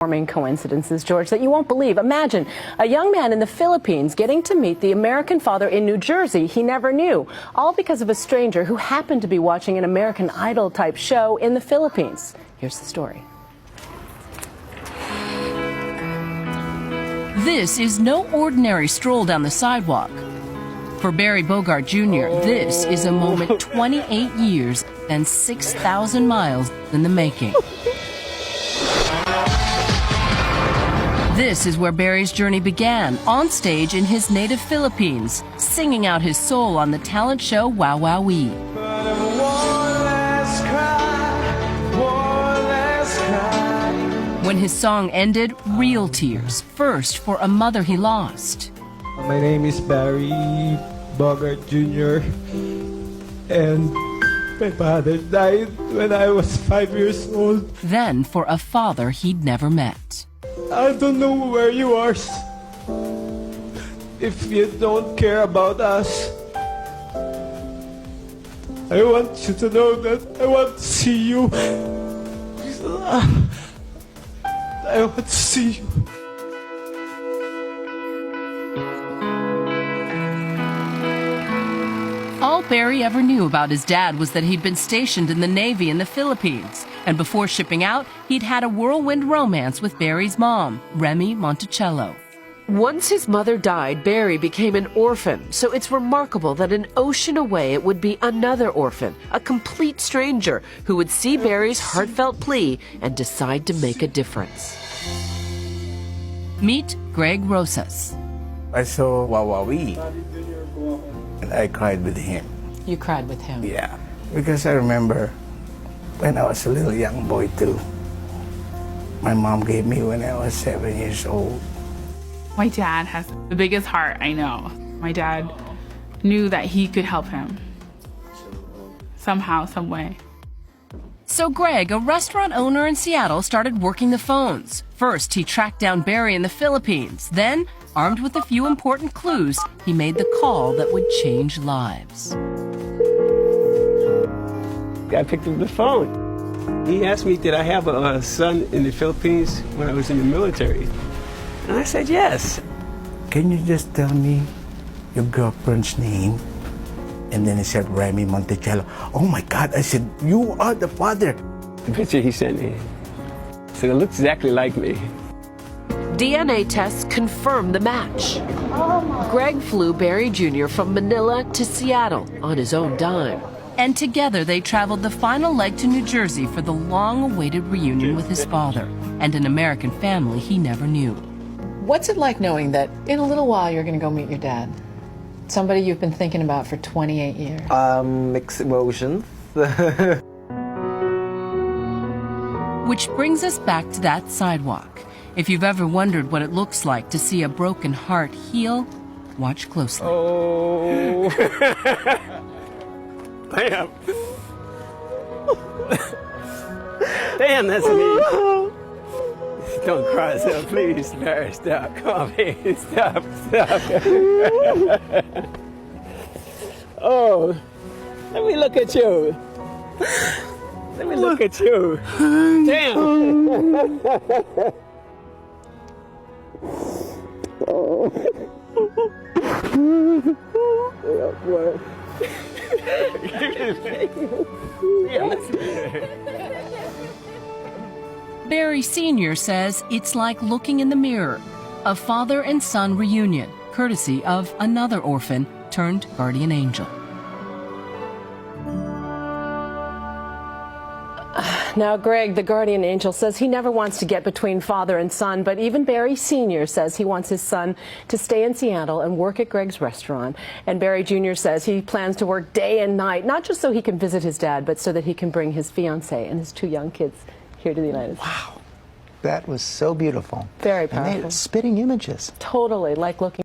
Forming coincidences, George, that you won't believe. Imagine a young man in the Philippines getting to meet the American father in New Jersey he never knew, all because of a stranger who happened to be watching an American Idol type show in the Philippines. Here's the story. This is no ordinary stroll down the sidewalk. For Barry Bogart Jr., this is a moment 28 years and 6,000 miles in the making. This is where Barry's journey began, on stage in his native Philippines, singing out his soul on the talent show Wow Wow Wee. When his song ended, real tears, first for a mother he lost. My name is Barry Bogart Jr. and my father died when I was 5 years old. Then for a father he'd never met. I don't know where you are. If you don't care about us, I want you to know that I want to see you. I want to see you. All Barry ever knew about his dad was that he'd been stationed in the Navy in the Philippines. And before shipping out, he'd had a whirlwind romance with Barry's mom, Remy Monticello. Once his mother died, Barry became an orphan, so it's remarkable that an ocean away it would be another orphan, a complete stranger, who would see Barry's heartfelt plea and decide to make a difference. Meet Greg Rosas. I saw Wow Wow Wee, and I cried with him. You cried with him? Yeah, because I remember when I was a little young boy too. My mom gave me when I was 7 years old. My dad has the biggest heart I know. My dad knew that he could help him somehow, some way. So Greg, a restaurant owner in Seattle, started working the phones. First, he tracked down Barry in the Philippines. Then, armed with a few important clues, he made the call that would change lives. I picked up the phone. He asked me, did I have a son in the Philippines when I was in the military? And I said, yes. Can you just tell me your girlfriend's name? And then he said, Remy Monticello. Oh my God, I said, you are the father. The picture he sent me. So it looks exactly like me. DNA tests confirmed the match. Greg flew Barry Jr. from Manila to Seattle on his own dime. And together they traveled the final leg to New Jersey for the long-awaited reunion with his father and an American family he never knew. What's it like knowing that in a little while you're going to go meet your dad? Somebody you've been thinking about for 28 years. Mixed emotions. Which brings us back to that sidewalk. If you've ever wondered what it looks like to see a broken heart heal, watch closely. Oh. Damn. Damn, that's me. Don't cry, so please, Barry, stop. Come on, baby, stop. Oh, let me look at you. Let me look at you. Damn. Oh. Yeah, boy. Barry Sr. says it's like looking in the mirror. A father and son reunion, courtesy of another orphan turned guardian angel. Now, Greg, the guardian angel, says he never wants to get between father and son, but even Barry Sr. says he wants his son to stay in Seattle and work at Greg's restaurant. And Barry Jr. says he plans to work day and night, not just so he can visit his dad, but so that he can bring his fiancée and his 2 young kids here to the United States. Wow, that was so beautiful. Very powerful. And spitting images. Totally, like looking